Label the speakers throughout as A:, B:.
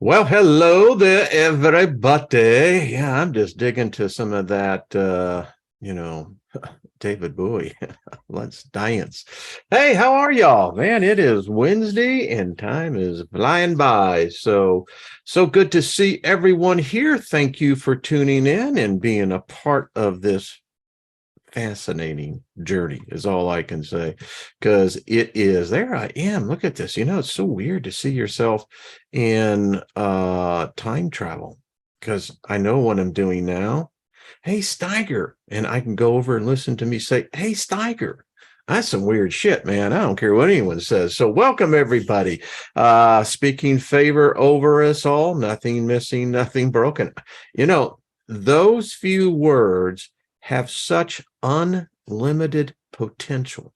A: Well, hello there, everybody. Yeah, I'm just digging to some of that, you know, David Bowie. Let's dance. Hey, how are y'all? Man, it is Wednesday and time is flying by. So good to see everyone here. Thank you for tuning in and being a part of this fascinating journey is all I can say, because it is. There I am. Look at this. It's so weird to see yourself in time travel, because I know what I'm doing now. Hey, Steiger. And I can go over and listen to me say, hey, Steiger. That's some weird shit, man. I don't care what anyone says. So welcome everybody. Speaking favor over us all, nothing missing, nothing broken. You know, those few words have such unlimited potential.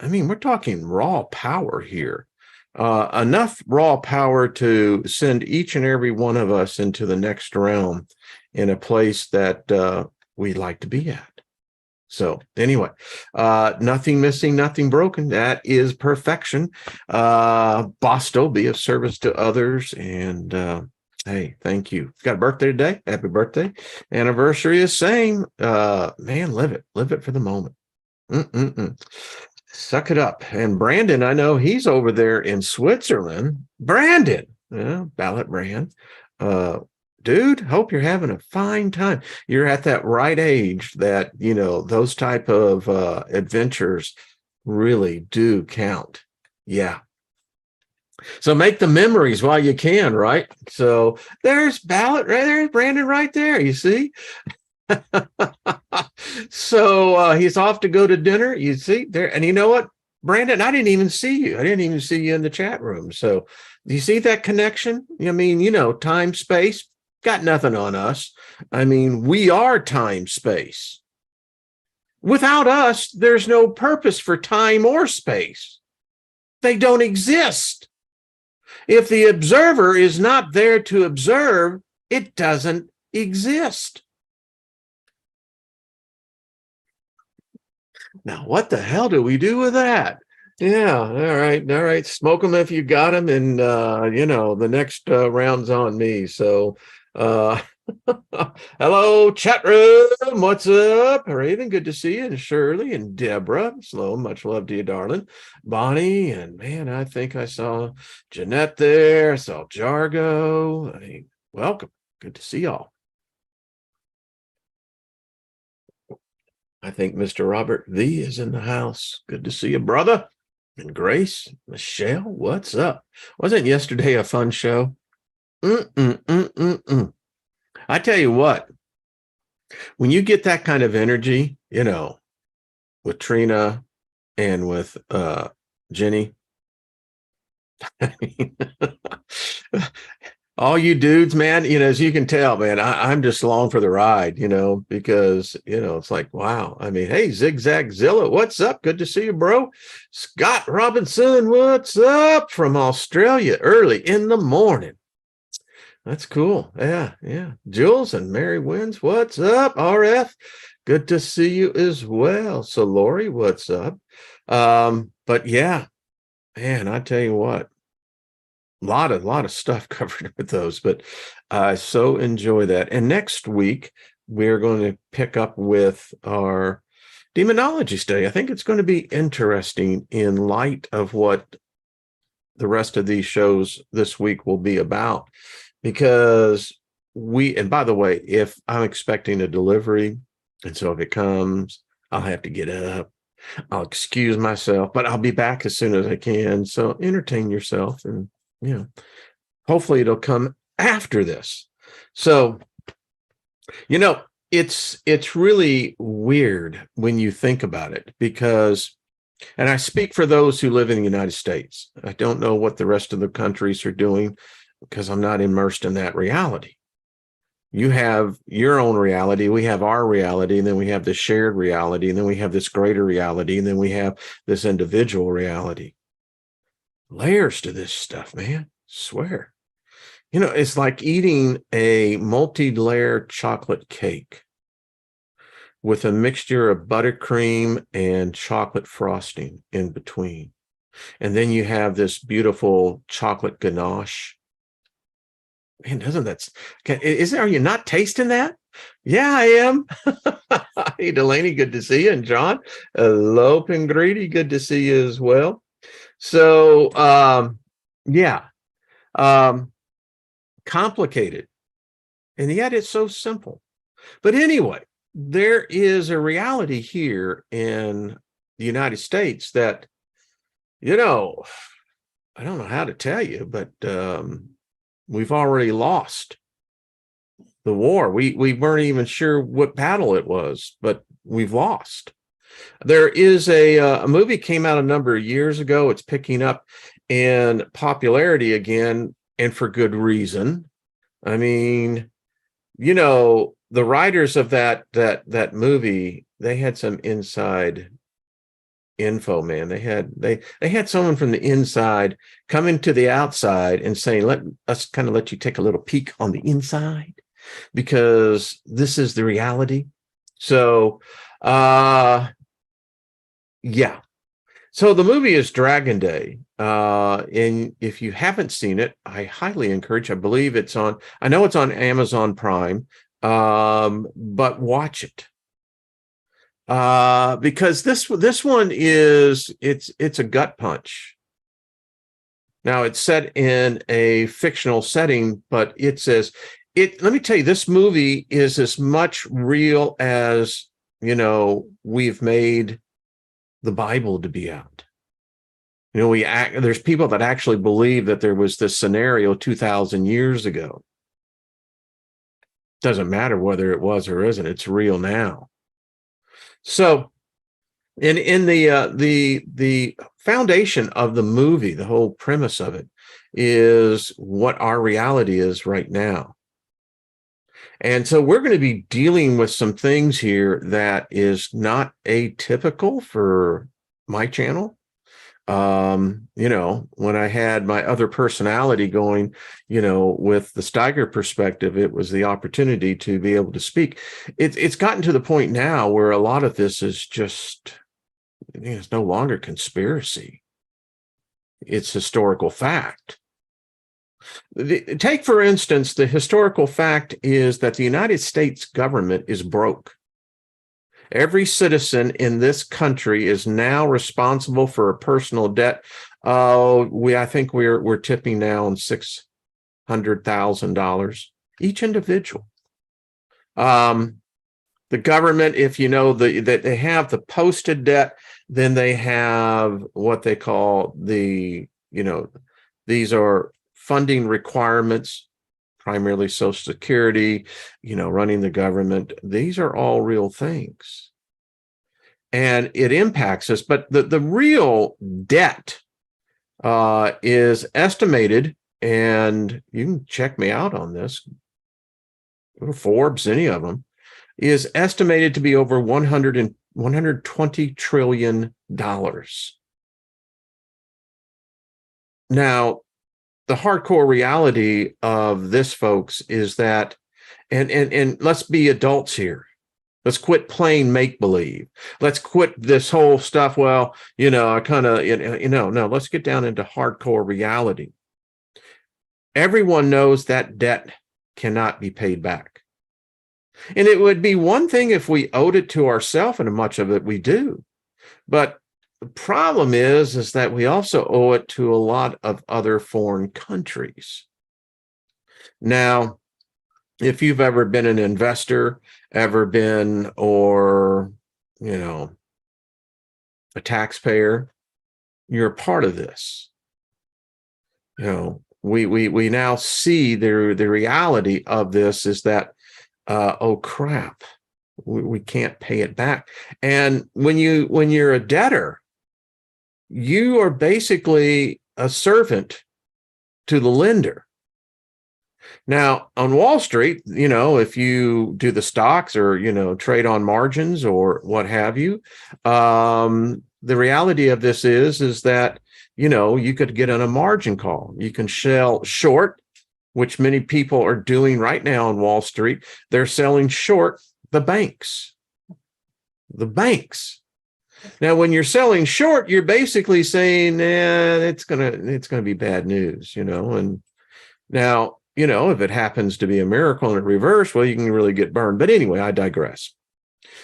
A: I mean, we're talking raw power here. Enough raw power to send each and every one of us into the next realm in a place that we'd like to be at. So nothing missing, nothing broken. That is perfection. Bosto, be of service to others. And hey, thank you. Got a birthday today? Happy birthday. Anniversary is same. Man, live it for the moment. Mm-mm-mm. Suck it up. And Brandon, I know he's over there in Switzerland. Brandon, Ballot Brand. Uh, Dude, hope you're having a fine time. You're at that right age that, those type of adventures really do count. Yeah. So make the memories while you can, right? So there's Ballot right there, Brandon right there. You see? So he's off to go to dinner. You see there, and you know what, Brandon? I didn't even see you. I didn't even see you in the chat room. So do you see that connection? I mean, time, space, got nothing on us. I mean, we are time, space. Without us, there's no purpose for time or space. They don't exist. If the observer is not there to observe, it doesn't exist. Now, what the hell do we do with that? Yeah, all right. Smoke them if you got them, and the next round's on me. So, uh, hello, chat room. What's up, Raven? Good to see you, and Shirley and Deborah. Slow, much love to you, darling. Bonnie, and man, I think I saw Jeanette there. I saw Jargo. Welcome. Good to see y'all. I think Mr. Robert V is in the house. Good to see you, brother. And Grace, Michelle, what's up? Wasn't yesterday a fun show? I tell you what, when you get that kind of energy, with Trina and with Jenny, I mean, all you dudes, man, as you can tell, man, I'm just along for the ride, because, it's like, wow. I mean, hey, Zigzag Zilla, what's up? Good to see you, bro. Scott Robinson, what's up from Australia early in the morning? That's cool. Yeah. Jules and Mary Wins, what's up? RF, good to see you as well. So Lori, what's up? But yeah, man, I tell you what, lot of stuff covered with those, but I so enjoy that. And next week we're going to pick up with our demonology study. I think it's going to be interesting in light of what the rest of these shows this week will be about, because and by the way, if I'm expecting a delivery, and so if it comes, I'll have to get up, I'll excuse myself, but I'll be back as soon as I can. So entertain yourself, and hopefully it'll come after this. So, it's really weird when you think about it, because, and I speak for those who live in the United States. I don't know what the rest of the countries are doing, because I'm not immersed in that reality. You have your own reality, we have our reality, and then we have this shared reality, and then we have this greater reality, and then we have this individual reality. Layers to this stuff, man. Swear. It's like eating a multi-layer chocolate cake with a mixture of buttercream and chocolate frosting in between. And then you have this beautiful chocolate ganache. Man, are you not tasting that? Yeah, I am. Hey, Delaney, good to see you. And John, hello, Pingrady, good to see you as well. So, yeah, um, complicated, and yet it's so simple. But anyway, there is a reality here in the United States that, you know, I don't know how to tell you, but we've already lost the war. We weren't even sure what battle it was, but we've lost. There is a movie came out a number of years ago. It's picking up in popularity again, and for good reason. I mean, the writers of that movie, they had some inside info, man. They had someone from the inside coming to the outside and saying, let us kind of let you take a little peek on the inside, because this is the reality. So yeah. So the movie is Dragon Day. And if you haven't seen it, I highly encourage. I believe I know it's on Amazon Prime. But watch it. Because this one it's a gut punch. Now it's set in a fictional setting, but let me tell you, this movie is as much real as, we've made the Bible to be out. There's people that actually believe that there was this scenario 2,000 years ago. Doesn't matter whether it was or isn't, it's real now. So in the foundation of the movie, the whole premise of it is what our reality is right now. And so we're going to be dealing with some things here that is not atypical for my channel. When I had my other personality going, with the Steiger perspective, it was the opportunity to be able to speak. It's gotten to the point now where a lot of this is just, it's no longer conspiracy. It's historical fact. Take, for instance, the historical fact is that the United States government is broke. Every citizen in this country is now responsible for a personal debt. I think we're tipping now on $600,000 each individual. The government, if you know that they have the posted debt, then they have what they call these are funding requirements, primarily Social Security, running the government. These are all real things. And it impacts us. But the real debt is estimated, and you can check me out on this, Forbes, any of them, is estimated to be over $120 trillion. Now, the hardcore reality of this, folks, is that, and let's be adults here. Let's quit playing make-believe. Let's quit this whole stuff. Well, I kind of, no, let's get down into hardcore reality. Everyone knows that debt cannot be paid back. And it would be one thing if we owed it to ourselves, and much of it we do. But the problem is that we also owe it to a lot of other foreign countries. Now, if you've ever been an investor, or, a taxpayer, you're a part of this. We now see the reality of this is that, oh crap, we can't pay it back. And when you're a debtor, you are basically a servant to the lender. Now, on Wall Street, if you do the stocks or, trade on margins or what have you, the reality of this is that, you could get on a margin call. You can sell short, which many people are doing right now on Wall Street. They're selling short the banks. The banks. Now, when you're selling short, you're basically saying, it's gonna be bad news, And now if it happens to be a miracle and it reverse, well, you can really get burned. But anyway, I digress.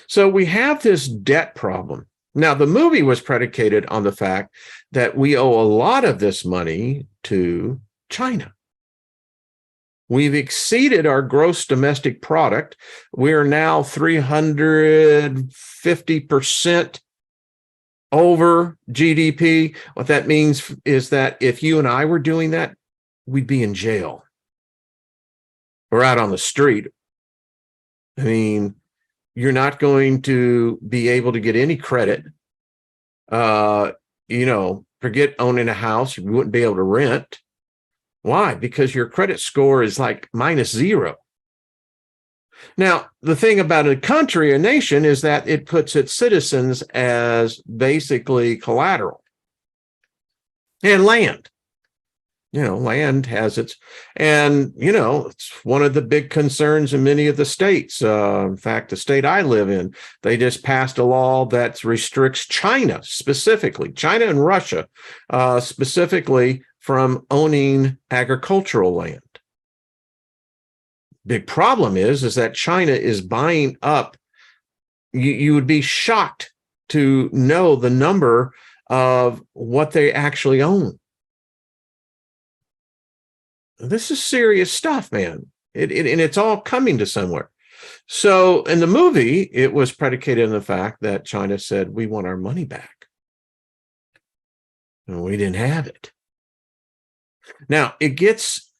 A: So we have this debt problem. Now, the movie was predicated on the fact that we owe a lot of this money to China. We've exceeded our gross domestic product. We're now 350% over GDP. What that means is that if you and I were doing that, we'd be in jail or out on the street. I mean, you're not going to be able to get any credit. Forget owning a house. You wouldn't be able to rent. Why? Because your credit score is like -0. Now, the thing about a country, a nation, is that it puts its citizens as basically collateral. And land. Land has its, and, it's one of the big concerns in many of the states. In fact, the state I live in, they just passed a law that restricts China specifically, China and Russia specifically, from owning agricultural land. Big problem is that China is buying up. You would be shocked to know the number of what they actually own. This is serious stuff, man. And it's all coming to somewhere. So in the movie, it was predicated on the fact that China said, we want our money back. And we didn't have it. Now, it gets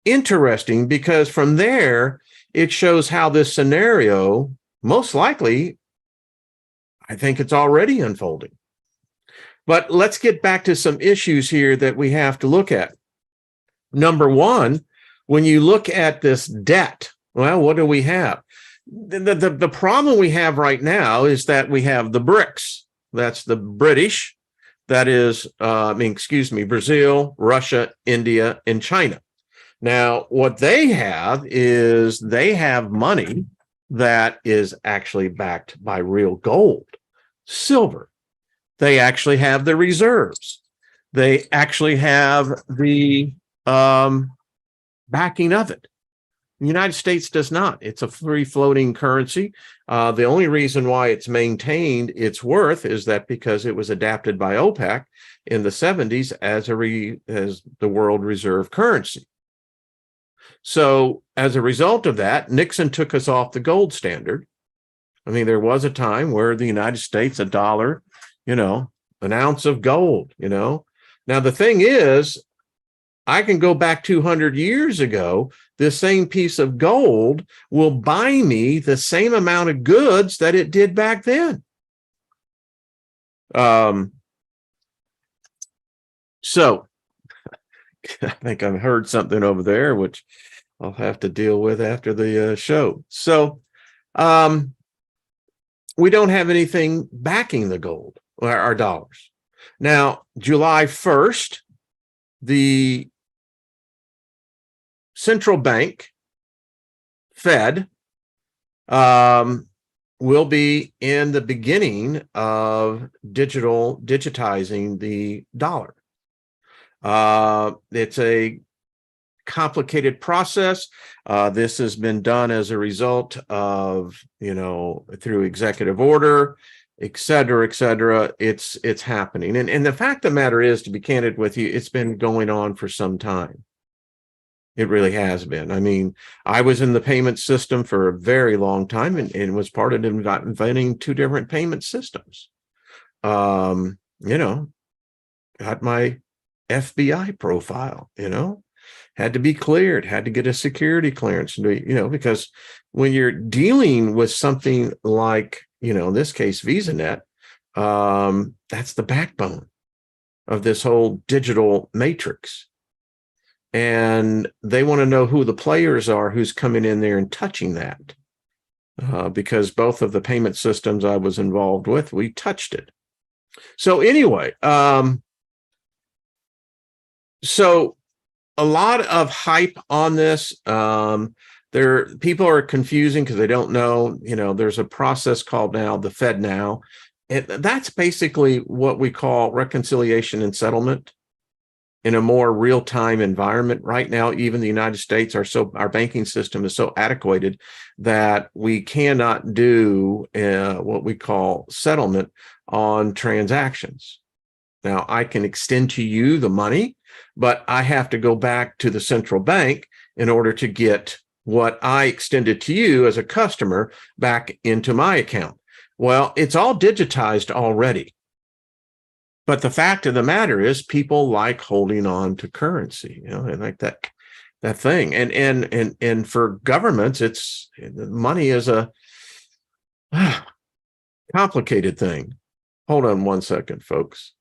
A: interesting because from there, it shows how this scenario, most likely, I think it's already unfolding. But let's get back to some issues here that we have to look at. Number one, when you look at this debt, well, what do we have? The problem we have right now is that we have the BRICS. That's the British. That is, Brazil, Russia, India, and China. Now, what they have is they have money that is actually backed by real gold, silver. They actually have the reserves. They actually have the backing of it. The United States does not. It's a free floating currency. The only reason why it's maintained its worth is that because it was adapted by OPEC in the 70s as the world reserve currency. So as a result of that, Nixon took us off the gold standard. I mean, there was a time where the United States, $1, an ounce of gold, Now, the thing is, I can go back 200 years ago. This same piece of gold will buy me the same amount of goods that it did back then. So I think I've heard something over there, which I'll have to deal with after the show. So we don't have anything backing the gold or our dollars. Now, July 1st, the central bank, Fed, will be in the beginning of digitizing the dollar. It's a complicated process. This has been done as a result of, through executive order, et cetera, et cetera. It's happening. And the fact of the matter is, to be candid with you, it's been going on for some time. It really has been. I mean, I was in the payment system for a very long time and was part of inventing 2 different payment systems. Got my FBI profile, had to be cleared, had to get a security clearance, because when you're dealing with something like, in this case, VisaNet, that's the backbone of this whole digital matrix. And they want to know who the players are, who's coming in there and touching that. Because both of the payment systems I was involved with, we touched it. So anyway, so a lot of hype on this. People are confusing because they don't know, there's a process called now the Fed Now. That's basically what we call reconciliation and settlement. in a more real-time environment. Right now, even the United States, our banking system is so antiquated that we cannot do what we call settlement on transactions. Now, I can extend to you the money, but I have to go back to the central bank in order to get what I extended to you as a customer back into my account. Well, it's all digitized already. But the fact of the matter is people like holding on to currency, and like that thing. And for governments, money is a complicated thing. Hold on one second, folks.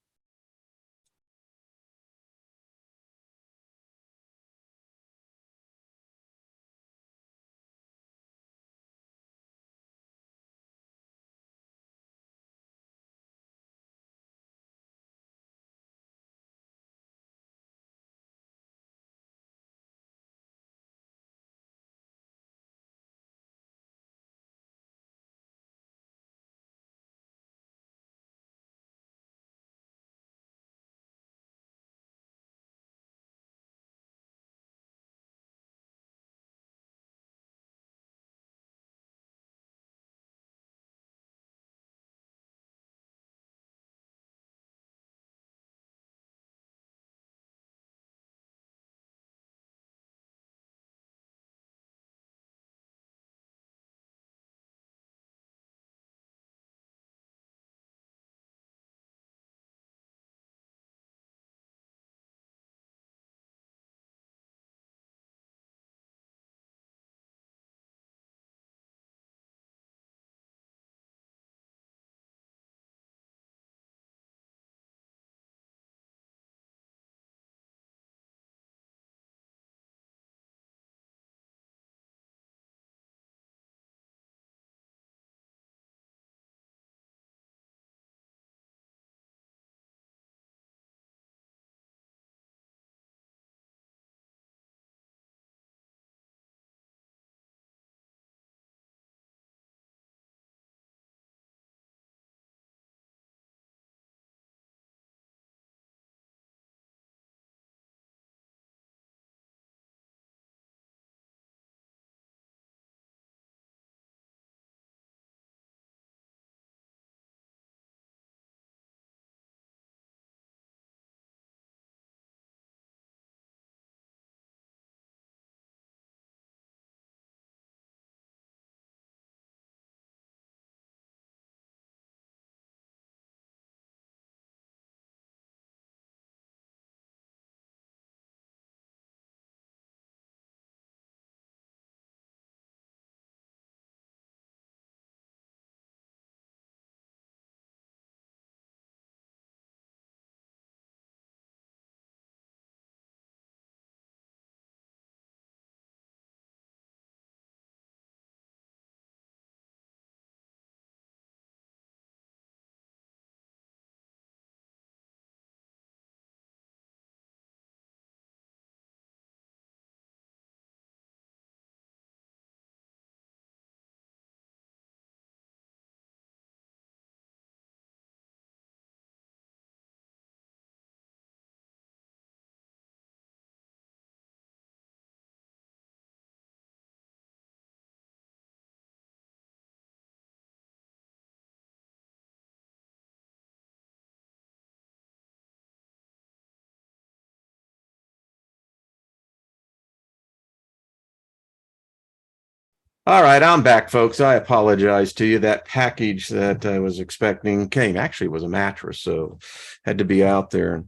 A: All right, I'm back, folks. I apologize to you. That package that I was expecting came. Actually, it was a mattress, so had to be out there, and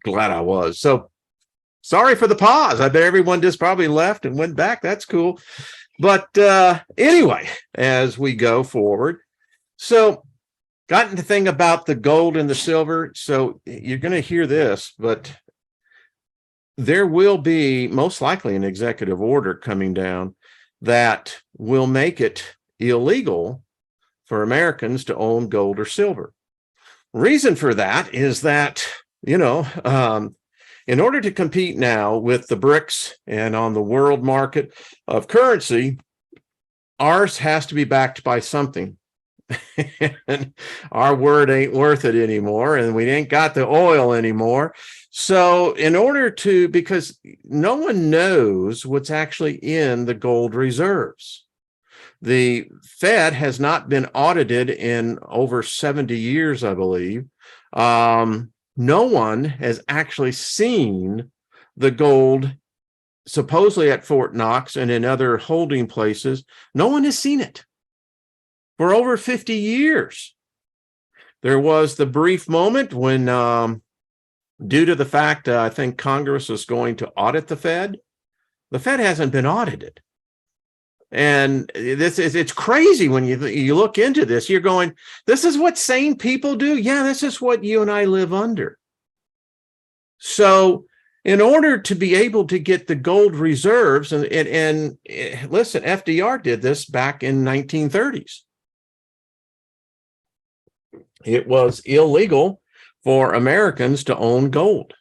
A: glad I was. So sorry for the pause. I bet everyone just probably left and went back. That's cool. But anyway, as we go forward, so got into the thing about the gold and the silver. So you're going to hear this, but there will be most likely an executive order coming down that will make it illegal for Americans to own gold or silver. Reason for that is that, in order to compete now with the BRICS and on the world market of currency, ours has to be backed by something. and our word ain't worth it anymore, and we ain't got the oil anymore. So in order to, because no one knows what's actually in the gold reserves. The Fed has not been audited in over 70 years, I believe. No one has actually seen the gold supposedly at Fort Knox and in other holding places. No one has seen it for over 50 years. There was the brief moment when, due to the fact I think Congress was going to audit the Fed hasn't been audited. And it's crazy when you look into this. You're going, this is what sane people do? Yeah, this is what you and I live under. So in order to be able to get the gold reserves, and listen, FDR did this back in 1930s. It was illegal for Americans to own gold.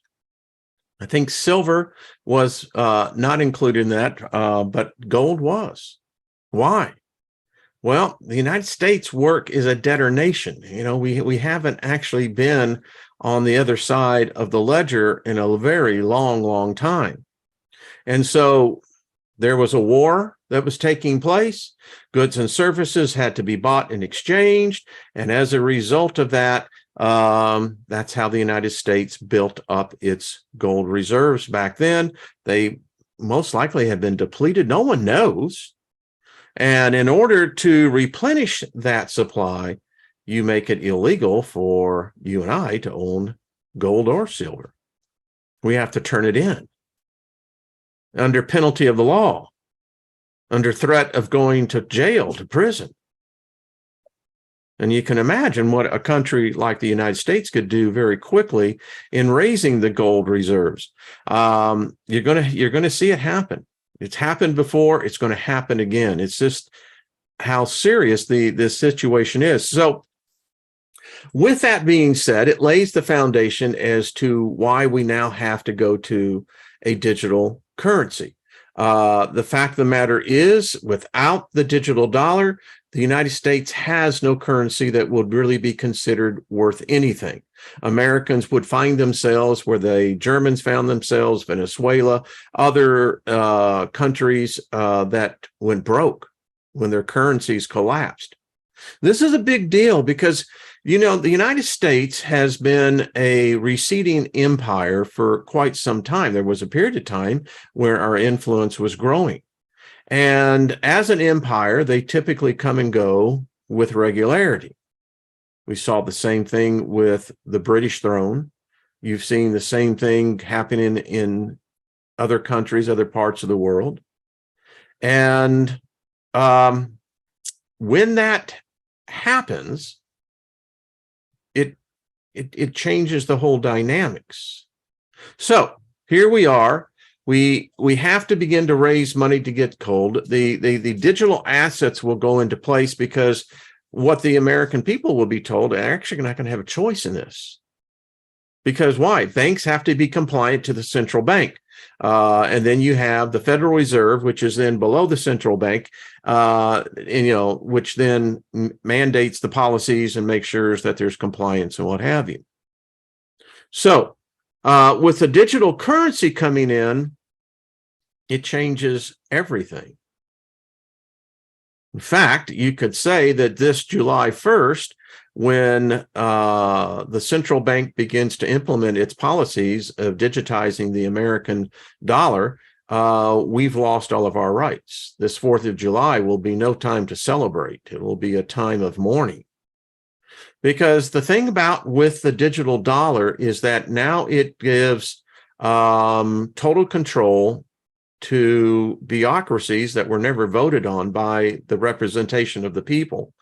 A: I think silver was not included in that, but gold was. Why? Well, the United States work is a debtor nation. You know, we haven't actually been on the other side of the ledger in a very long time. And so there was a war that was taking place. Goods and services had to be bought and exchanged. And as a result of that, that's how the United States built up its gold reserves back then. They most likely have been depleted. No one knows. And in order to replenish that supply, you make it illegal for you and I to own gold or silver. We have to turn it in under penalty of the law, under threat of going to jail, to prison. And you can imagine what a country like the United States could do very quickly in raising the gold reserves. You're gonna see it happen. It's happened before. It's going to happen again. It's just how serious this situation is. So with that being said, it lays the foundation as to why we now have to go to a digital currency. The fact of the matter is, without the digital dollar, the United States has no currency that would really be considered worth anything. Americans would find themselves where the Germans found themselves, Venezuela, other countries that went broke when their currencies collapsed. This is a big deal because, you know, the United States has been a receding empire for quite some time. There was a period of time where our influence was growing. And as an empire, they typically come and go with regularity. We saw the same thing with the British throne. You've seen the same thing happening in other countries, other parts of the world. And when that happens, it changes the whole dynamics. So here we are. We have to begin to raise money to get gold. The digital assets will go into place because what the American people will be told, they're actually not going to have a choice in this. Because why? Banks have to be compliant to the central bank. And then you have the Federal Reserve, which is then below the central bank, which then mandates the policies and makes sure that there's compliance and what have you. So with the digital currency coming in, it changes everything. In fact, you could say that this July 1st, when the central bank begins to implement its policies of digitizing the American dollar, we've lost all of our rights. This 4th of July will be no time to celebrate. It will be a time of mourning. Because the thing about with the digital dollar is that now it gives total control to bureaucracies that were never voted on by the representation of the people.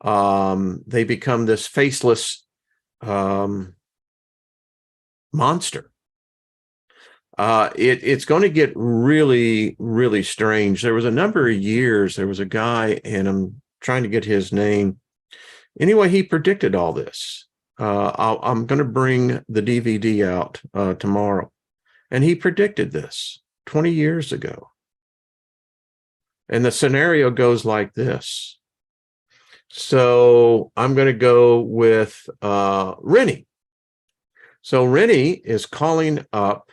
A: They become this faceless monster. It's going to get really, really strange. There was a number of years, there was a guy, and I'm trying to get his name. Anyway, he predicted all this. I'm going to bring the DVD out tomorrow. And he predicted this 20 years ago. And the scenario goes like this. So I'm going to go with Rennie. So Rennie is calling up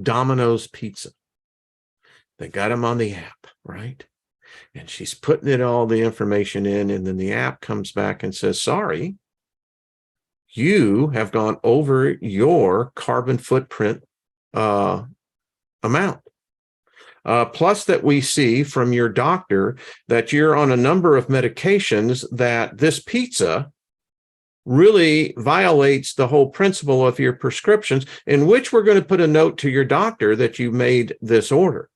A: Domino's Pizza. They got him on the app, right? And she's putting all the information in, and then the app comes back and says, sorry, you have gone over your carbon footprint amount. Plus that we see from your doctor that you're on a number of medications, that this pizza really violates the whole principle of your prescriptions, in which we're going to put a note to your doctor that you made this order.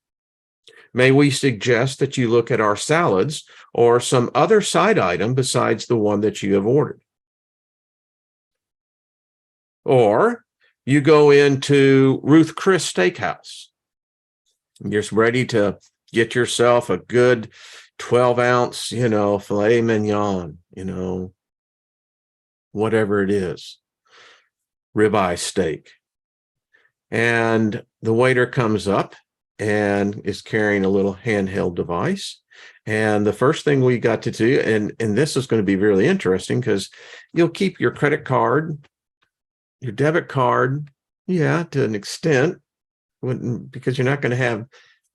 A: May we suggest that you look at our salads or some other side item besides the one that you have ordered? Or you go into Ruth Chris Steakhouse. You're ready to get yourself a good 12-ounce, filet mignon, whatever it is, ribeye steak. And the waiter comes up and is carrying a little handheld device. And the first thing we got to do, and this is going to be really interesting, because you'll keep your credit card, your debit card, to an extent, because you're not going to have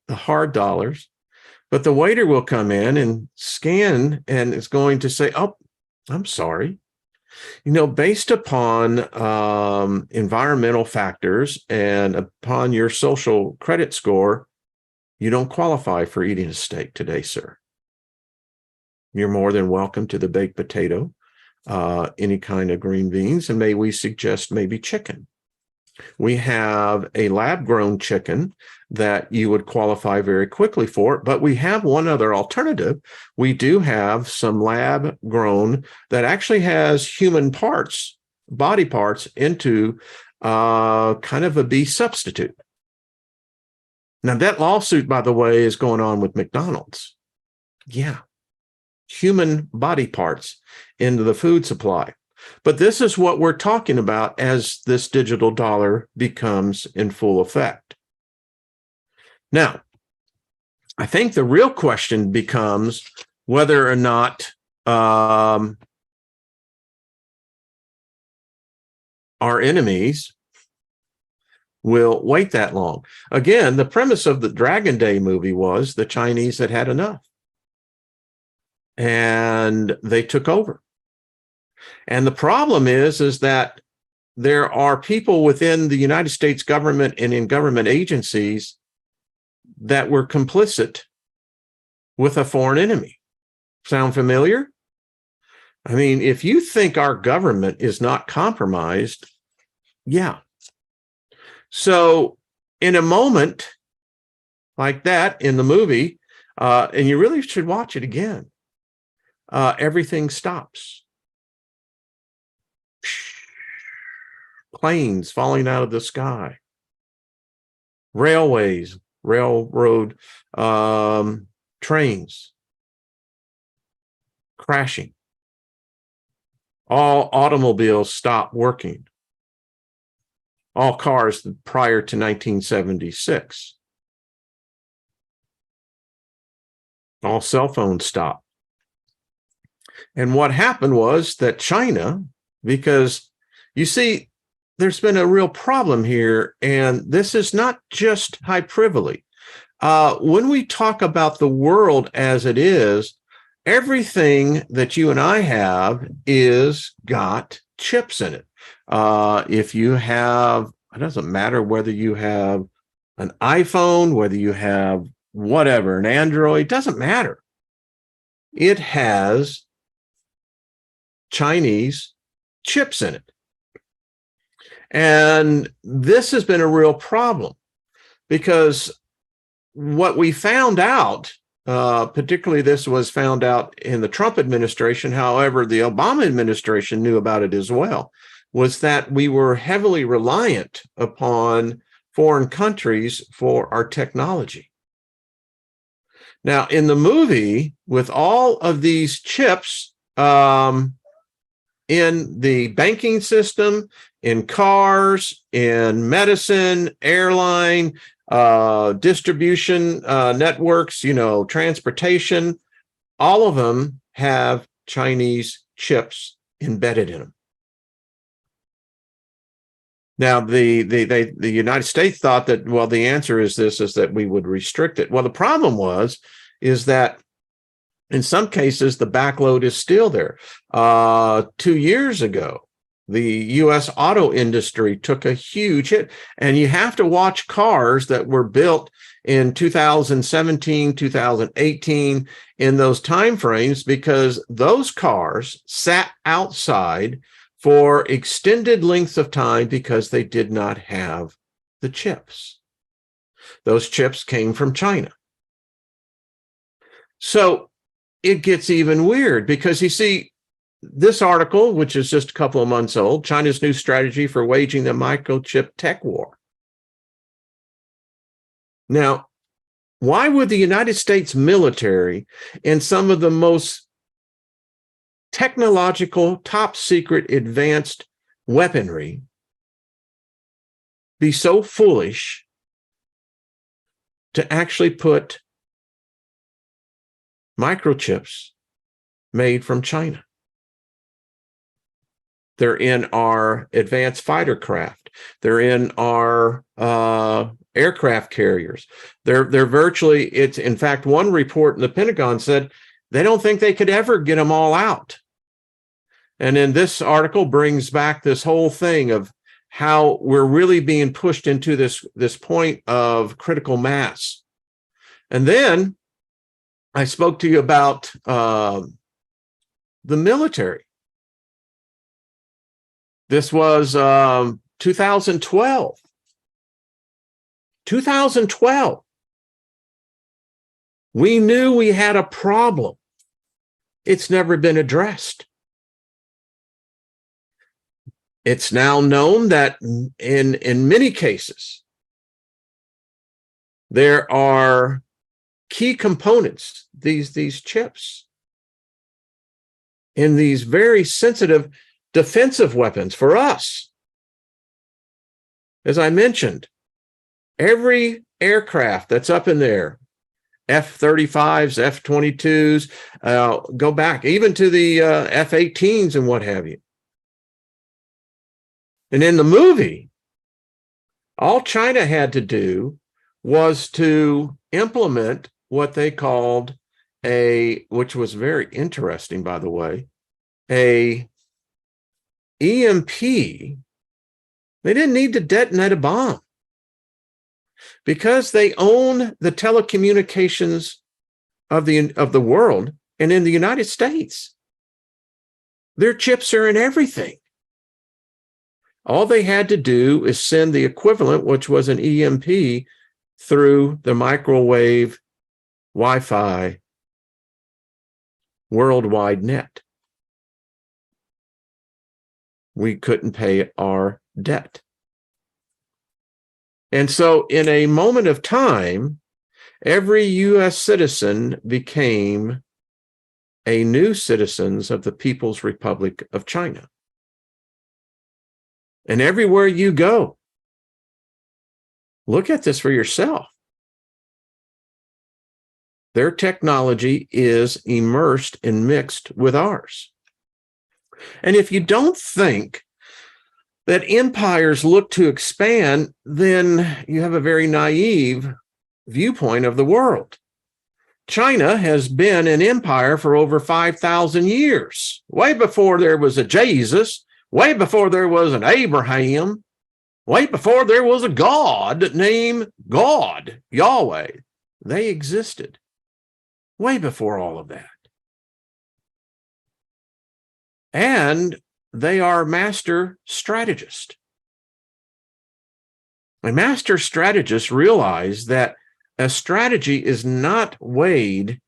A: the hard dollars. But the waiter will come in and scan, and is going to say, oh, I'm sorry. Based upon environmental factors and upon your social credit score, you don't qualify for eating a steak today, sir. You're more than welcome to the baked potato, any kind of green beans, and may we suggest maybe chicken. We have a lab-grown chicken that you would qualify very quickly for, but we have one other alternative. We do have some lab-grown that actually has human parts, body parts, into kind of a beef substitute. Now, that lawsuit, by the way, is going on with McDonald's. Yeah, human body parts into the food supply. But this is what we're talking about as this digital dollar becomes in full effect. Now, I think the real question becomes whether or not our enemies will wait that long. Again, the premise of the Dragon Day movie was the Chinese had had enough, and they took over. And the problem is that there are people within the United States government and in government agencies that were complicit with a foreign enemy. Sound familiar? I mean, if you think our government is not compromised, yeah. So in a moment like that in the movie, and you really should watch it again, everything stops. Planes falling out of the sky, railways, railroad trains crashing, all automobiles stop working, all cars prior to 1976, all cell phones stopped. And what happened was that China, because you see, there's been a real problem here, and this is not just hyperbole. When we talk about the world as it is, everything that you and I have is got chips in it. If you have, it doesn't matter whether you have an iPhone, whether you have whatever, an Android, doesn't matter. It has Chinese chips in it. And this has been a real problem, because what we found out, particularly this was found out in the Trump administration, however, the Obama administration knew about it as well, was that we were heavily reliant upon foreign countries for our technology. Now, in the movie, with all of these chips in the banking system, in cars, in medicine, airline, distribution networks, transportation, all of them have Chinese chips embedded in them. Now, the United States thought that, well, the answer is that we would restrict it. Well, the problem is that in some cases, the backload is still there. 2 years ago, the U.S. auto industry took a huge hit, and you have to watch cars that were built in 2017, 2018, in those timeframes, because those cars sat outside for extended lengths of time because they did not have the chips. Those chips came from China. So it gets even weird because, you see, this article, which is just a couple of months old, China's new strategy for waging the microchip tech war. Now, why would the United States military and some of the most technological, top secret, advanced weaponry be so foolish to actually put microchips made from China? They're in our advanced fighter craft. They're in our aircraft carriers. They're virtually, it's, in fact, one report in the Pentagon said they don't think they could ever get them all out. And then this article brings back this whole thing of how we're really being pushed into this point of critical mass. And then I spoke to you about the military. This was 2012. 2012. We knew we had a problem. It's never been addressed. It's now known that in many cases, there are key components, these chips, in these very sensitive defensive weapons for us. As I mentioned, every aircraft that's up in there, F-35s, F-22s, go back even to the F-18s and what have you. And in the movie, all China had to do was to implement what they called which was very interesting, by the way, a EMP. They didn't need to detonate a bomb because they own the telecommunications of the world, and in the United States, their chips are in everything. All they had to do is send the equivalent, which was an EMP, through the microwave Wi-Fi worldwide net. We couldn't pay our debt. And so in a moment of time, every U.S. citizen became a new citizens of the People's Republic of China. And everywhere you go, look at this for yourself. Their technology is immersed and mixed with ours. And if you don't think that empires look to expand, then you have a very naive viewpoint of the world. China has been an empire for over 5,000 years, way before there was a Jesus, way before there was an Abraham, way before there was a God named God, Yahweh. They existed way before all of that. And they are master strategists. A master strategist realize that a strategy is not weighed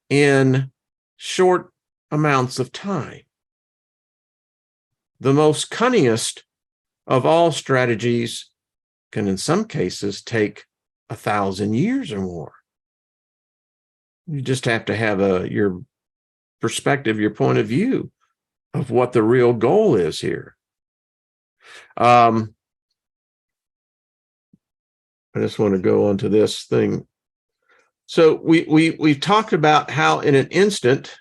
A: in short amounts of time. The most cunningest of all strategies can, in some cases, take 1,000 years or more. You just have to have your perspective, your point of view of what the real goal is here. I just want to go on to this thing. So we've talked about how in an instant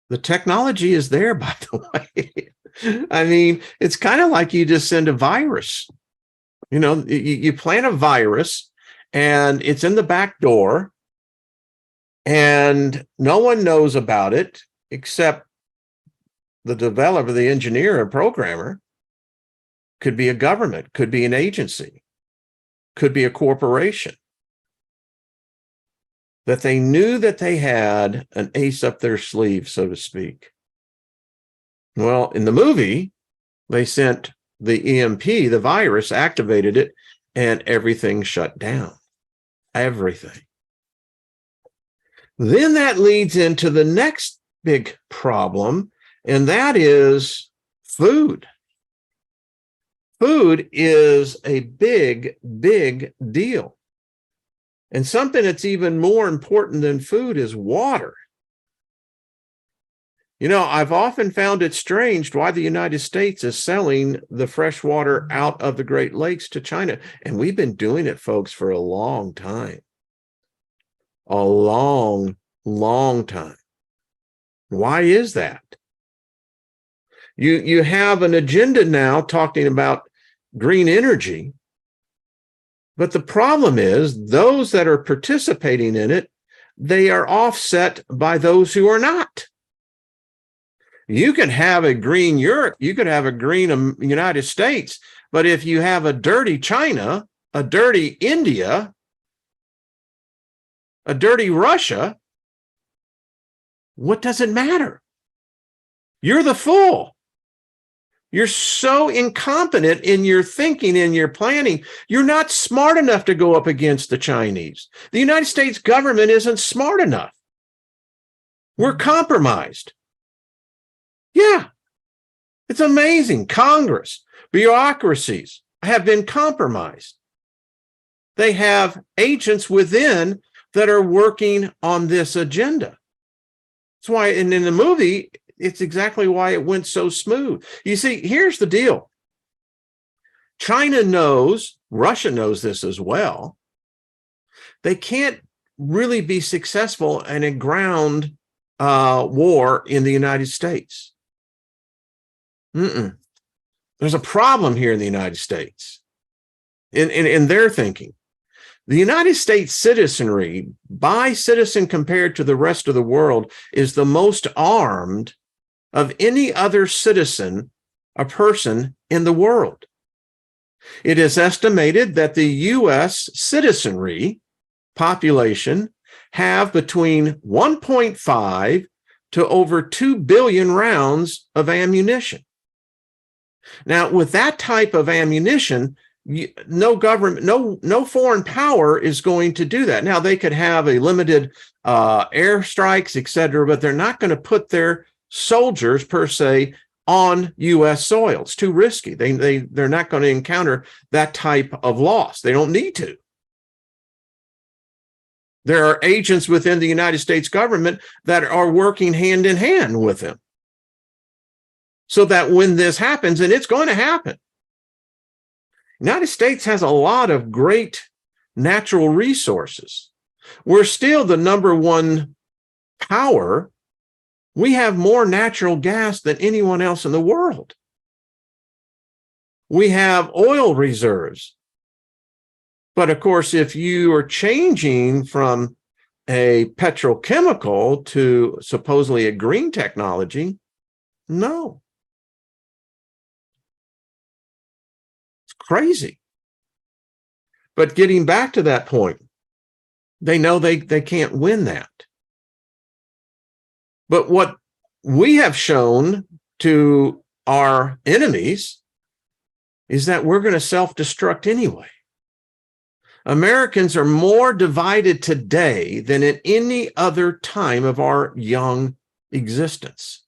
A: The technology is there, by the way. I mean, it's kind of like you just send a virus. You know, you plant a virus and it's in the back door and no one knows about it except the developer, the engineer, or programmer. Could be a government, could be an agency, could be a corporation. That they knew that they had an ace up their sleeve, so to speak. Well, in the movie, they sent the EMP, the virus, activated it, and everything shut down. Everything. Then that leads into the next big problem, and that is food. Food is a big, big deal. And something that's even more important than food is water. You know, I've often found it strange why the United States is selling the fresh water out of the Great Lakes to China. And we've been doing it, folks, for a long time. A long, long time. Why is that? You have an agenda now talking about green energy. But the problem is those that are participating in it, they are offset by those who are not. You can have a green Europe, you could have a green United States, but if you have a dirty China, a dirty India, a dirty Russia, what does it matter? You're the fool. You're so incompetent in your thinking, in your planning. You're not smart enough to go up against the Chinese. The United States government isn't smart enough. We're compromised. Yeah, it's amazing. Congress, bureaucracies have been compromised. They have agents within that are working on this agenda. That's why, and in the movie, it's exactly why it went so smooth. You see, here's the deal. China knows, Russia knows this as well. They can't really be successful in a ground war in the United States. There's a problem here in the United States in their thinking. The United States citizenry, by citizen compared to the rest of the world, is the most armed of any other citizen, a person in the world. It is estimated that the U.S. citizenry population have between 1.5 to over 2 billion rounds of ammunition. Now, with that type of ammunition, no government, no foreign power is going to do that. Now, they could have a limited airstrikes, et cetera, but they're not going to put their soldiers per se on U.S. soil. It's too risky. They're not going to encounter that type of loss. They don't need to. There are agents within the United States government that are working hand in hand with them. So that when this happens, and it's going to happen, the United States has a lot of great natural resources. We're still the number one power. We have more natural gas than anyone else in the world. We have oil reserves. But of course, if you are changing from a petrochemical to supposedly a green technology, no. It's crazy. But getting back to that point, they know they can't win that. But what we have shown to our enemies is that we're going to self-destruct anyway. Americans are more divided today than at any other time of our young existence.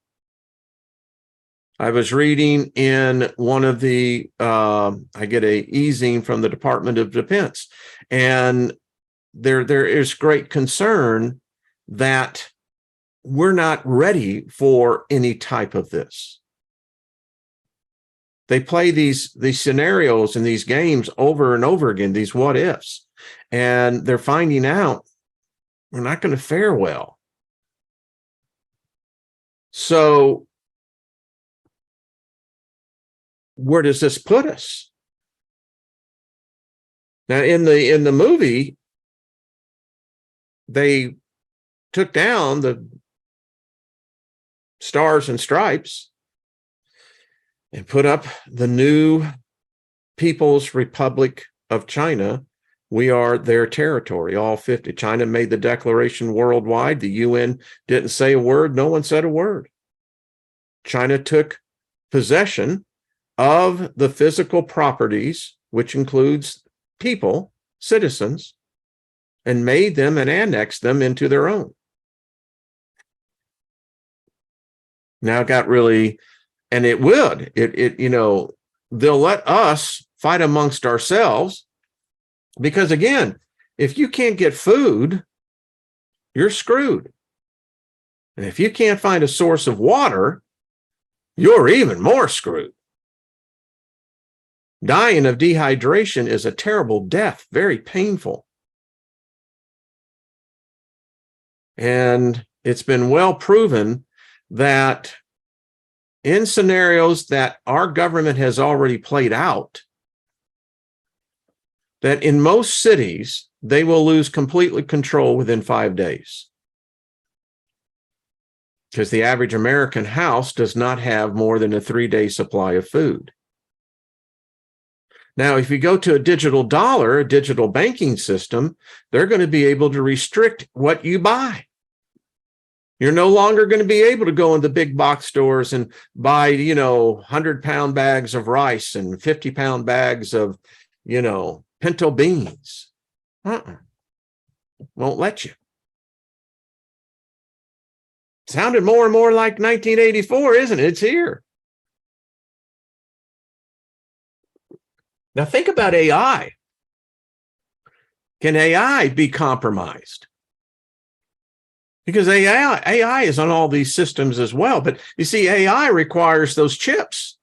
A: I was reading in one of the, I get a e-zine from the Department of Defense, and there is great concern that we're not ready for any type of this. They play these scenarios and these games over and over again, these what ifs, and they're finding out we're not going to fare well. So where does this put us? Now, in the movie, they took down the stars and stripes and put up the new People's Republic of China. We are their territory, all 50. China made the declaration worldwide. The UN didn't say a word. No one said a word. China took possession of the physical properties, which includes people, citizens, and made them and annexed them into their own. Now it got really, and it would, they'll let us fight amongst ourselves, because again, if you can't get food, you're screwed. And if you can't find a source of water, you're even more screwed. Dying of dehydration is a terrible death, very painful. And it's been well proven that in scenarios that our government has already played out, that in most cities, they will lose completely control within 5 days. Because the average American house does not have more than a 3-day supply of food. Now, if you go to a digital dollar, a digital banking system, they're going to be able to restrict what you buy. You're no longer going to be able to go into big box stores and buy, 100-pound bags of rice and 50-pound bags of, pinto beans. Won't let you. Sounded more and more like 1984, isn't it? It's here. Now think about AI. Can AI be compromised? Because AI is on all these systems as well. But you see, AI requires those chips.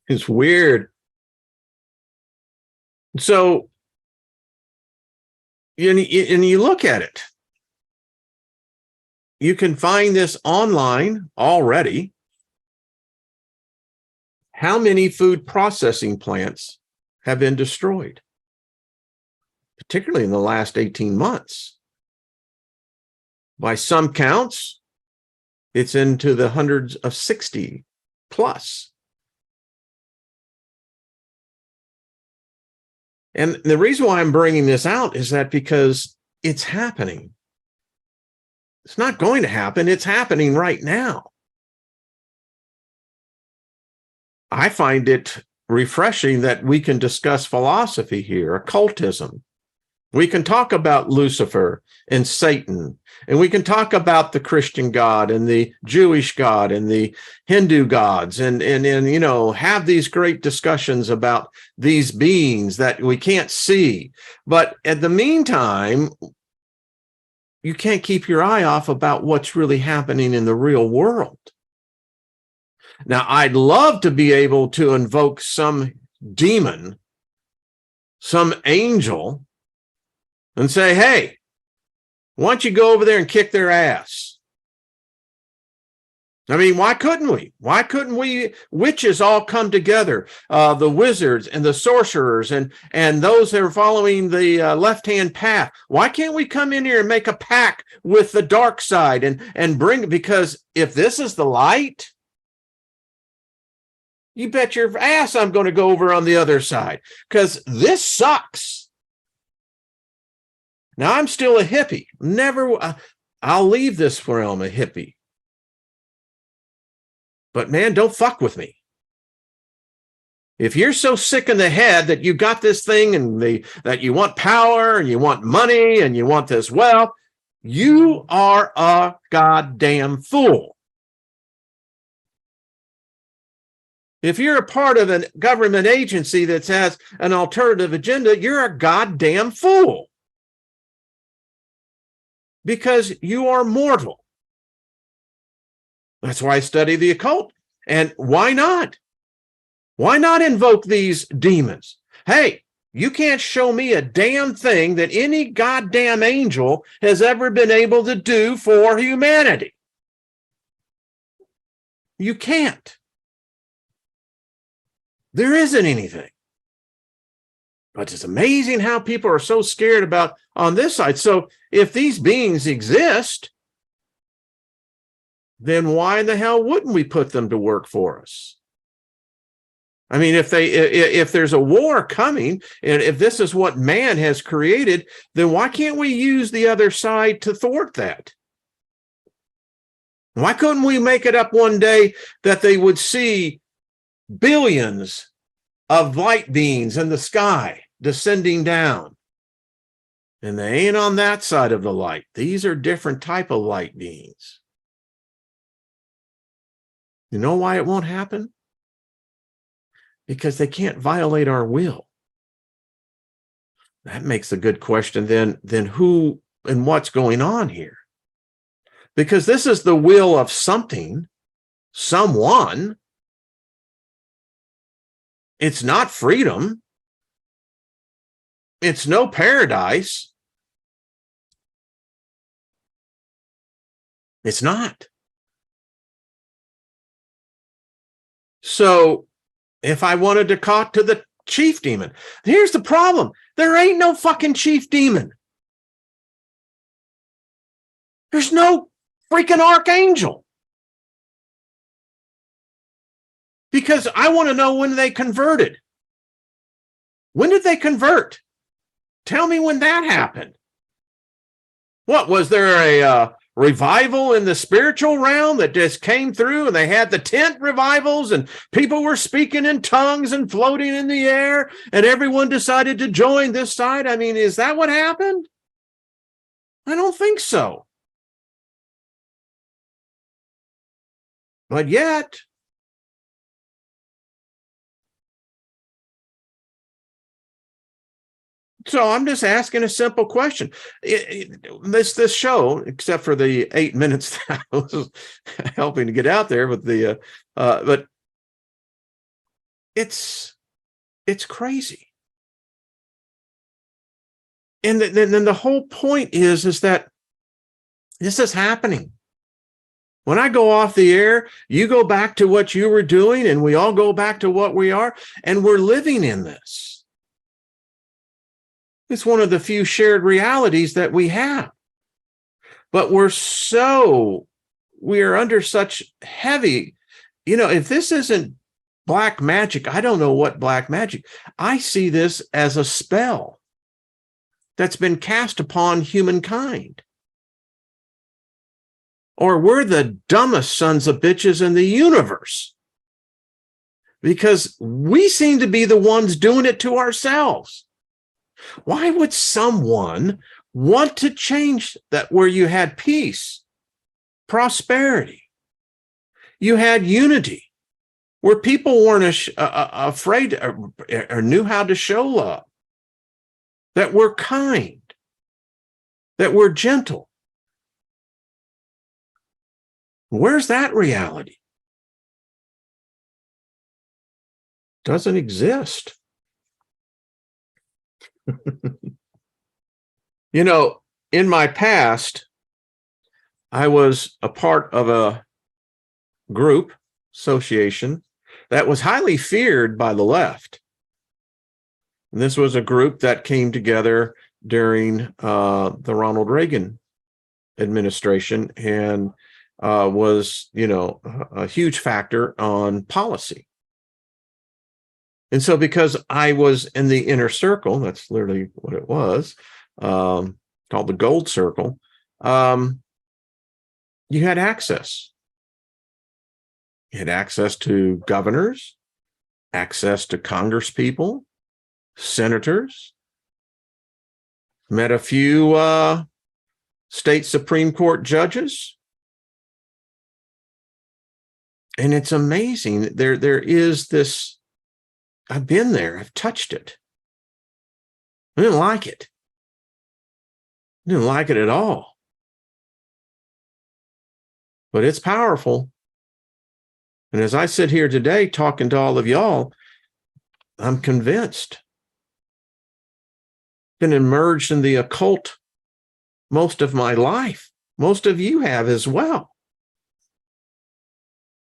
A: It's weird. So, and you look at it. You can find this online already. How many food processing plants have been destroyed? Particularly in the last 18 months. By some counts, it's into the hundreds of 60 plus. And the reason why I'm bringing this out is that because it's happening. It's not going to happen. It's happening right now. I find it refreshing that we can discuss philosophy here, occultism. We can talk about Lucifer and Satan, and we can talk about the Christian God and the Jewish God and the Hindu gods, and have these great discussions about these beings that we can't see. But at the meantime, you can't keep your eye off about what's really happening in the real world. Now, I'd love to be able to invoke some demon, some angel, and say, hey, why don't you go over there and kick their ass? I mean, why couldn't we? Why couldn't we witches all come together? The wizards and the sorcerers and those that are following the left-hand path. Why can't we come in here and make a pact with the dark side and bring, because if this is the light, you bet your ass I'm going to go over on the other side, because this sucks. Now, I'm still a hippie. I'll leave this realm a hippie. But man, don't fuck with me. If you're so sick in the head that you got this thing and that you want power and you want money and you want this wealth, you are a goddamn fool. If you're a part of a government agency that has an alternative agenda, you're a goddamn fool. Because you are mortal. That's why I study the occult. And why not? Why not invoke these demons? Hey, You can't show me a damn thing that any goddamn angel has ever been able to do for humanity. You can't. There isn't anything. But it's amazing how people are so scared about on this side. So if these beings exist, then why in the hell wouldn't we put them to work for us? I mean, if there's a war coming, and if this is what man has created, then why can't we use the other side to thwart that? Why couldn't we make it up one day that they would see billions of light beings in the sky descending down? And they ain't on that side of the light. These are different type of light beings. You know why it won't happen? Because they can't violate our will. That makes a good question. Then who and what's going on here? Because this is the will of something, someone. It's not freedom. It's no paradise. It's not. So if I wanted to talk to the chief demon, here's the problem. There ain't no fucking chief demon. There's no freaking archangel. Because I want to know when they converted. When did they convert? Tell me when that happened. What, was there a revival in the spiritual realm that just came through and they had the tent revivals and people were speaking in tongues and floating in the air and everyone decided to join this side? I mean, is that what happened? I don't think so. But yet, so I'm just asking a simple question. This show, except for the 8 minutes that I was helping to get out there with the, but it's crazy. And then the whole point is that this is happening. When I go off the air, you go back to what you were doing, and we all go back to what we are, and we're living in this. It's one of the few shared realities that we have. But we are under such heavy, if this isn't black magic, I don't know what black magic. I see this as a spell that's been cast upon humankind. Or we're the dumbest sons of bitches in the universe because we seem to be the ones doing it to ourselves. Why would someone want to change that where you had peace, prosperity, you had unity, where people weren't afraid or knew how to show love, that we're kind, that we're gentle? Where's that reality? Doesn't exist. In my past, I was a part of a group, association, that was highly feared by the left. And this was a group that came together during the Ronald Reagan administration and was, a huge factor on policy. And so because I was in the inner circle, that's literally what it was, called the gold circle, you had access. You had access to governors, access to congresspeople, senators, met a few state Supreme Court judges. And it's amazing. There is this, I've been there, I've touched it. I didn't like it. I didn't like it at all. But it's powerful. And as I sit here today talking to all of y'all, I'm convinced. been immersed in the occult most of my life. Most of you have as well.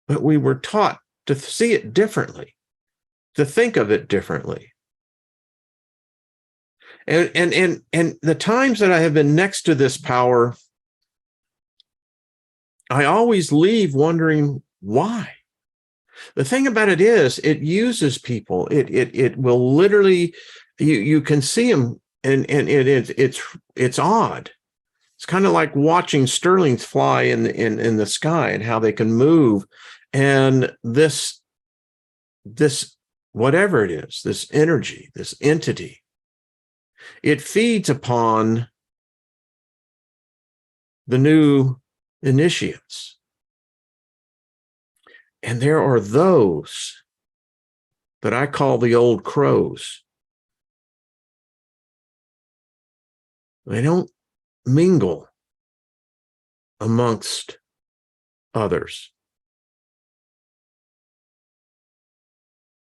A: But we were taught to see it differently, to think of it differently. And the times that I have been next to this power, I always leave wondering why. The thing about it is, it uses people. It will literally, you can see them, and it's odd. It's kind of like watching Sterlings fly in the sky and how they can move. And this whatever it is, this energy, this entity, it feeds upon the new initiates. And there are those that I call the old crows. They don't mingle amongst others.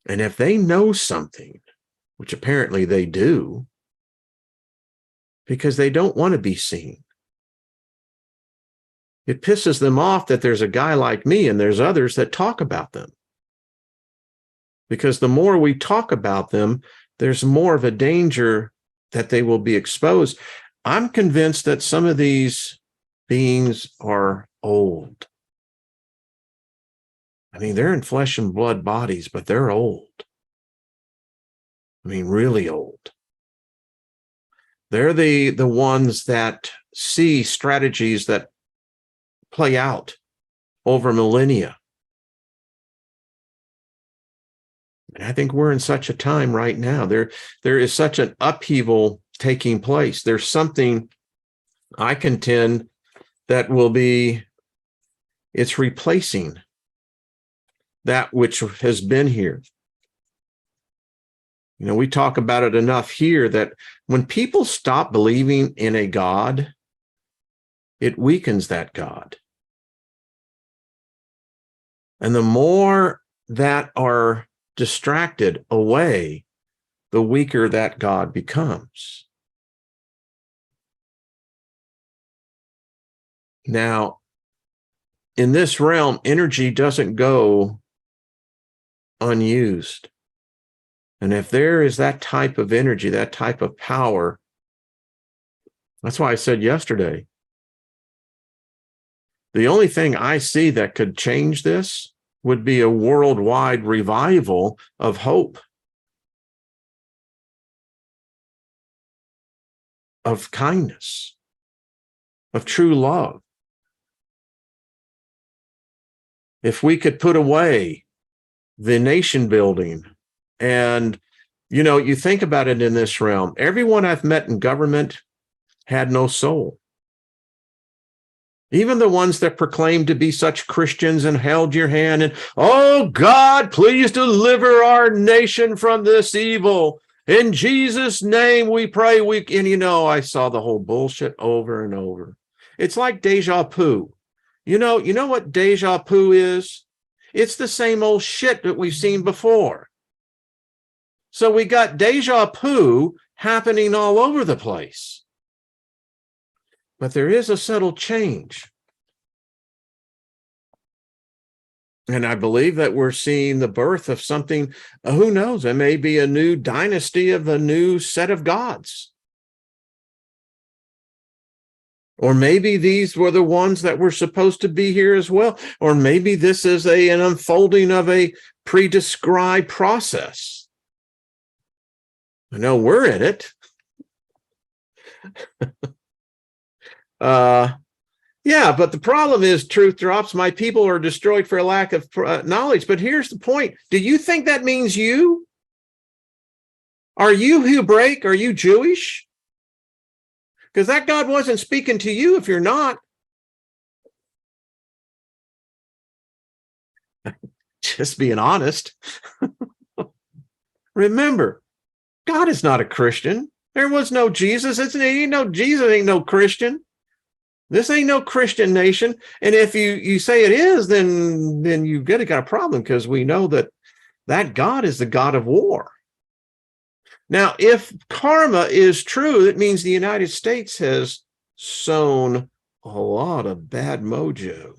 A: And if they know something, which apparently they do, because they don't want to be seen, it pisses them off that there's a guy like me and there's others that talk about them. Because the more we talk about them, there's more of a danger that they will be exposed. I'm convinced that some of these beings are old. I mean, they're in flesh and blood bodies, but they're old. I mean, really old. They're the ones that see strategies that play out over millennia. And I think we're in such a time right now. There is such an upheaval taking place. There's something, I contend, that will be, it's replacing that which has been here. You know, we talk about it enough here that when people stop believing in a God, it weakens that God. And the more that are distracted away, the weaker that God becomes. Now, in this realm, energy doesn't go unused. And if there is that type of energy, that type of power, that's why I said yesterday, the only thing I see that could change this would be a worldwide revival of hope, of kindness, of true love. If we could put away the nation building, and, you know, you think about it in this realm, everyone I've met in government had no soul. Even the ones that proclaimed to be such Christians and held your hand and, oh God, please deliver our nation from this evil. In Jesus' name we pray. And you know, I saw the whole bullshit over and over. It's like deja vu. You know what deja vu is? It's the same old shit that we've seen before. So we got deja vu happening all over the place. But there is a subtle change. And I believe that we're seeing the birth of something, who knows, it may be a new dynasty of a new set of gods. Or maybe these were the ones that were supposed to be here as well. Or maybe this is an unfolding of a pre-described process. I know we're in it. Yeah, but the problem is truth drops. My people are destroyed for a lack of knowledge. But here's the point. Do you think that means you? Are you Hebraic? Are you Jewish? Because that God wasn't speaking to you if you're not. Just being honest. Remember, God is not a Christian. There was no Jesus. Jesus ain't no Christian. This ain't no Christian nation. And if you say it is, then you've got a problem, because we know that God is the God of war. Now, if karma is true, it means the United States has sown a lot of bad mojo.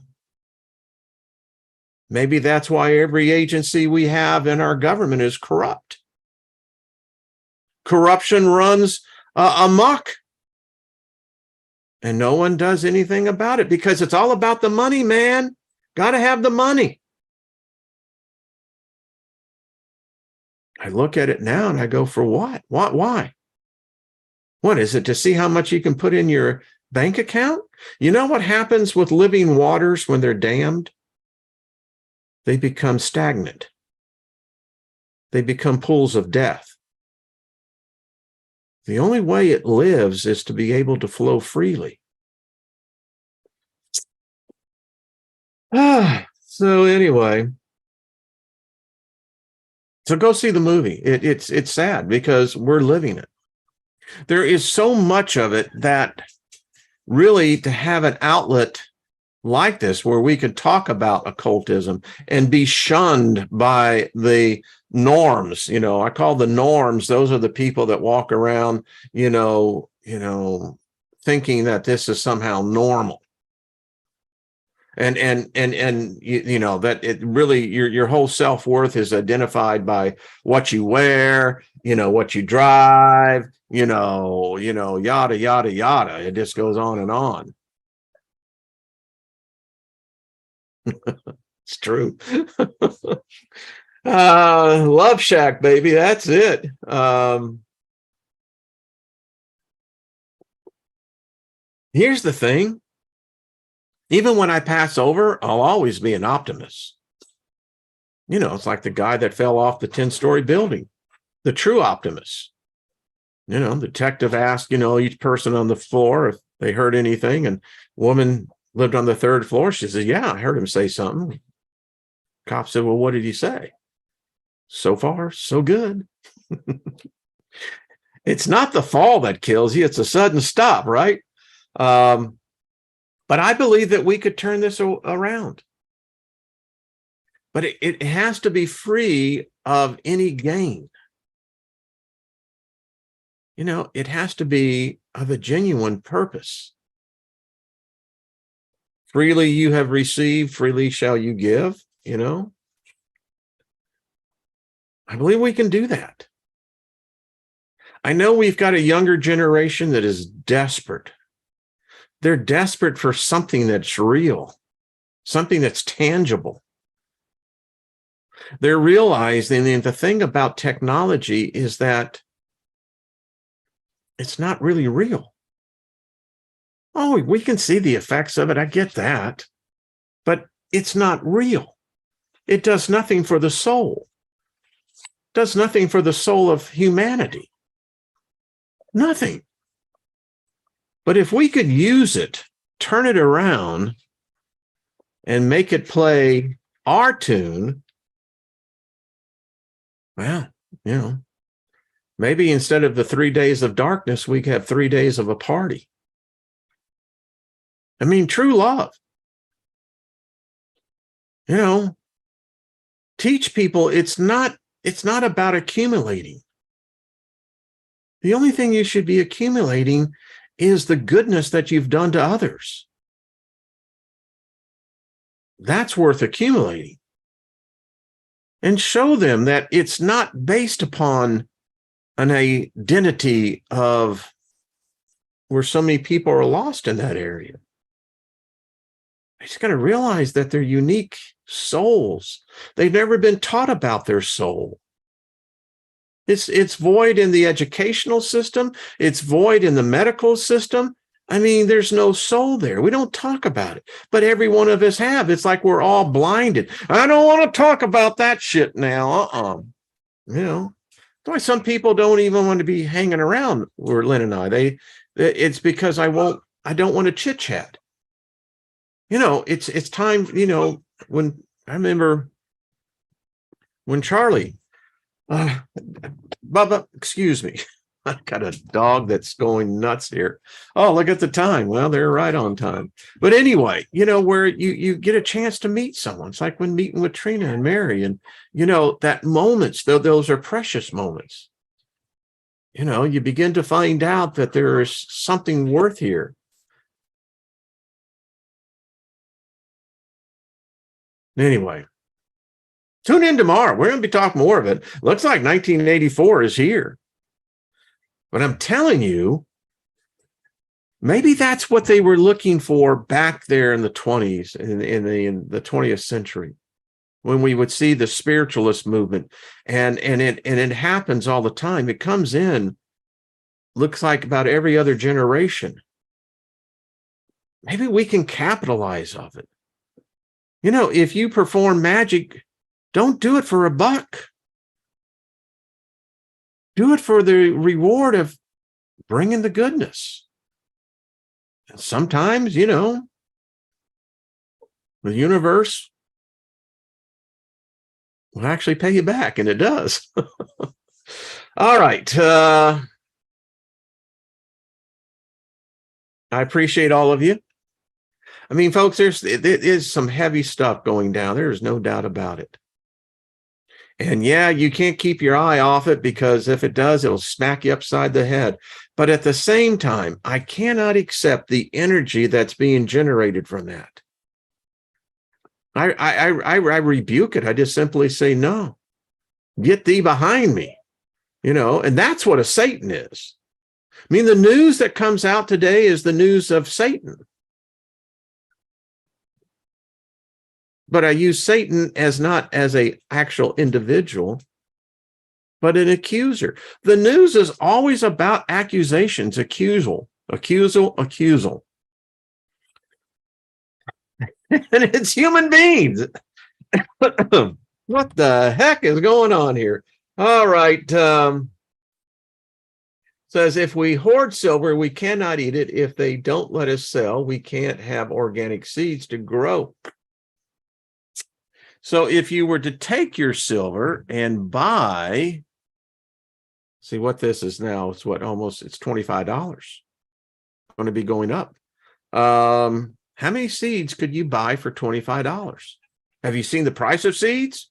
A: Maybe that's why every agency we have in our government is corrupt. Corruption runs amok. And no one does anything about it because it's all about the money, man. Got to have the money. I look at it now and I go, for what? What? Why? What is it, to see how much you can put in your bank account? You know what happens with living waters when they're dammed? They become stagnant. They become pools of death. The only way it lives is to be able to flow freely. So anyway, so go see the movie. It's sad because we're living it. There is so much of it that really, to have an outlet like this where we could talk about occultism and be shunned by the norms. I call the norms, those are the people that walk around, thinking that this is somehow normal. And that it really, your whole self-worth is identified by what you wear, what you drive, yada, yada, yada. It just goes on and on. It's true. Love Shack, baby. That's it. Here's the thing. Even when I pass over, I'll always be an optimist. It's like the guy that fell off the 10-story building, the true optimist. Detective asked, each person on the floor if they heard anything, and woman lived on the 3rd floor. She said, yeah, I heard him say something. Cop said, well, what did he say? So far, so good. It's not the fall that kills you. It's a sudden stop, right? But I believe that we could turn this around. But it has to be free of any gain. It has to be of a genuine purpose. Freely you have received, freely shall you give, I believe we can do that. I know we've got a younger generation that is desperate. They're desperate for something that's real, something that's tangible. They're realizing that the thing about technology is that it's not really real. Oh, we can see the effects of it. I get that. But it's not real. It does nothing for the soul. It does nothing for the soul of humanity. Nothing. But if we could use it, turn it around, and make it play our tune, well, maybe instead of the 3 days of darkness, we could have 3 days of a party. I mean, true love. Teach people it's not about accumulating. The only thing you should be accumulating is the goodness that you've done to others. That's worth accumulating. And show them that it's not based upon an identity of where so many people are lost in that area. They just got to realize that they're unique souls. They've never been taught about their soul. It's void in the educational system. It's void in the medical system. I mean, there's no soul there. We don't talk about it, but every one of us have. It's like we're all blinded. I don't want to talk about that shit now. That's why some people don't even want to be hanging around where Lynn and I. It's because I don't want to chit chat. It's time. When I remember when Charlie. Bubba, excuse me. I've got a dog that's going nuts here. Oh, look at the time. Well, they're right on time. But anyway, where you get a chance to meet someone. It's like when meeting with Trina and Mary, and that moments, those are precious moments. you begin to find out that there is something worth here. Anyway, tune in tomorrow. We're going to be talking more of it. Looks like 1984 is here. But I'm telling you, maybe that's what they were looking for back there in the 20s, in the 20th century, when we would see the spiritualist movement. And it happens all the time. It comes in, looks like about every other generation. Maybe we can capitalize off it. If you perform magic, don't do it for $1. Do it for the reward of bringing the goodness. And sometimes, the universe will actually pay you back, and it does. All right. I appreciate all of you. I mean, folks, there is some heavy stuff going down. There is no doubt about it. And yeah, you can't keep your eye off it, because if it does, it'll smack you upside the head. But at the same time, I cannot accept the energy that's being generated from that. I rebuke it. I just simply say, no, get thee behind me, and that's what a Satan is. I mean, the news that comes out today is the news of Satan. But I use Satan as not as an actual individual, but an accuser. The news is always about accusations, accusal. And it's human beings. What the heck is going on here? All right. Says, if we hoard silver, we cannot eat it. If they don't let us sell, we can't have organic seeds to grow. So if you were to take your silver and buy, see what this is now, it's $25. Going to be going up. How many seeds could you buy for $25? Have you seen the price of seeds?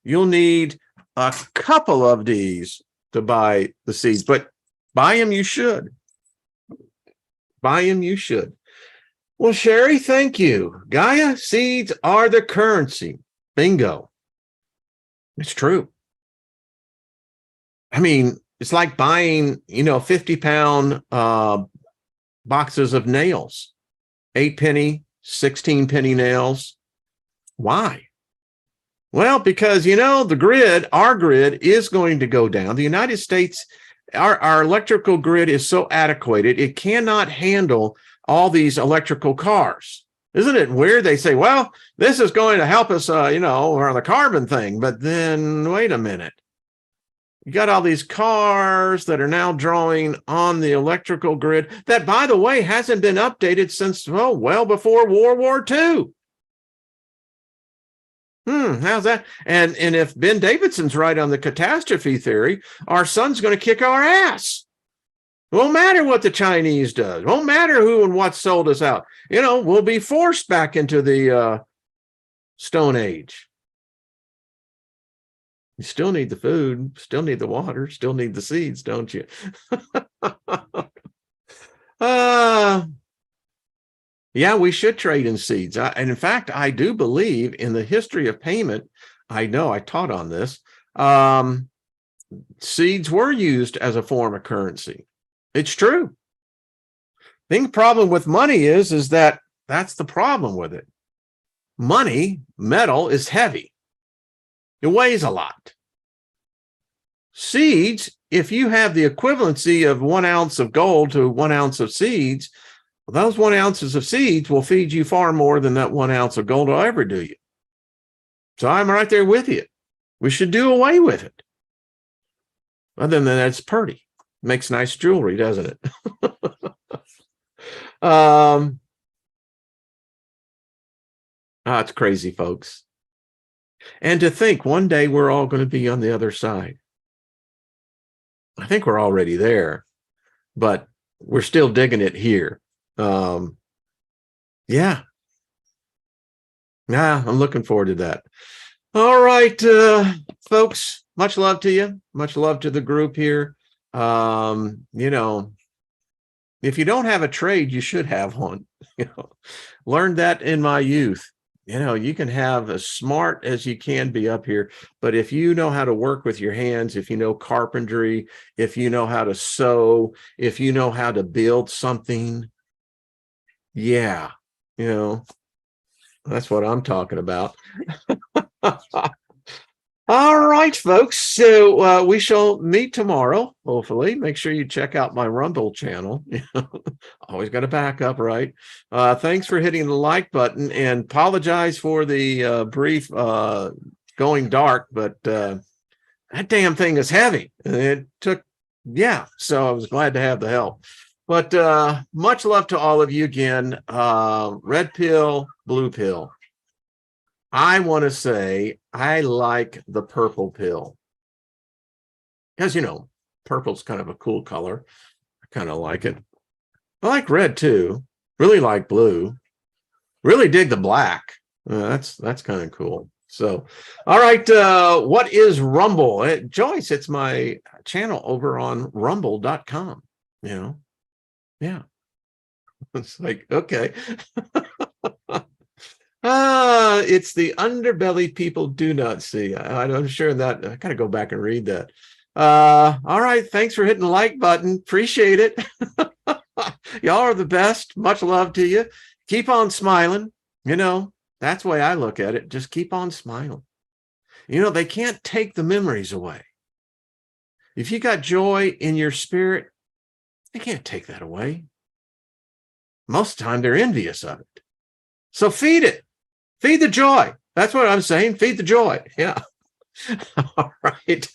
A: You'll need a couple of these to buy the seeds, but buy them you should. Buy them you should. Well, Sherry, thank you. Gaia, seeds are the currency. Bingo. It's true. I mean, it's like buying, 50-pound boxes of nails, 8-penny, 16-penny nails. Why? Well, because, our grid is going to go down. The United States, our electrical grid is so antiquated, it cannot handle all these electrical cars. Isn't it weird? They say, well, this is going to help us, on the carbon thing. But then, wait a minute. You got all these cars that are now drawing on the electrical grid that, by the way, hasn't been updated since, well before World War II. How's that? And if Ben Davidson's right on the catastrophe theory, our sun's going to kick our ass. It won't matter what the Chinese does. It won't matter who and what sold us out. We'll be forced back into the Stone Age. You still need the food, still need the water, still need the seeds, don't you? Yeah, we should trade in seeds. And in fact, I do believe in the history of payment. I know I taught on this. Seeds were used as a form of currency. It's true. The problem with money is that that's the problem with it. Money, metal, is heavy. It weighs a lot. Seeds, if you have the equivalency of 1 ounce of gold to 1 ounce of seeds, those 1 ounces of seeds will feed you far more than that 1 ounce of gold will ever do you. So I'm right there with you. We should do away with it. Other than that, it's pretty. Makes nice jewelry, doesn't it? It's crazy, folks. And to think one day we're all going to be on the other side. I think we're already there, but we're still digging it here. Yeah, I'm looking forward to that. All right, folks, much love to you. Much love to the group here. You know, if you don't have a trade, you should have one. You know, learned that in my youth. You know, you can have as smart as you can be up here, but if you know how to work with your hands, if you know carpentry, if you know how to sew, if you know how to build something, yeah, you know, that's what I'm talking about. All right, folks. So we shall meet tomorrow, hopefully. Make sure you check out my Rumble channel. Always got a backup, right? Thanks for hitting the like button, and apologize for the brief going dark, but that damn thing is heavy. It took, yeah, so I was glad to have the help. But much love to all of you again. Red pill, blue pill. I want to say I like the purple pill because, you know, purple's kind of a cool color. I kind of like it. I like red too. Really like blue. Really dig the black. That's kind of cool. So, all right. What is Rumble? Joyce, it's my channel over on rumble.com. You know, yeah. It's like, okay. It's the underbelly people do not see. I'm sure that I gotta go back and read that. All right, thanks for hitting the like button. Appreciate it. Y'all are the best. Much love to you. Keep on smiling. You know, that's the way I look at it. Just keep on smiling. You know, they can't take the memories away. If you got joy in your spirit, they can't take that away. Most of the time, they're envious of it. So feed it. Feed the joy. That's what I'm saying. Feed the joy. Yeah. All right.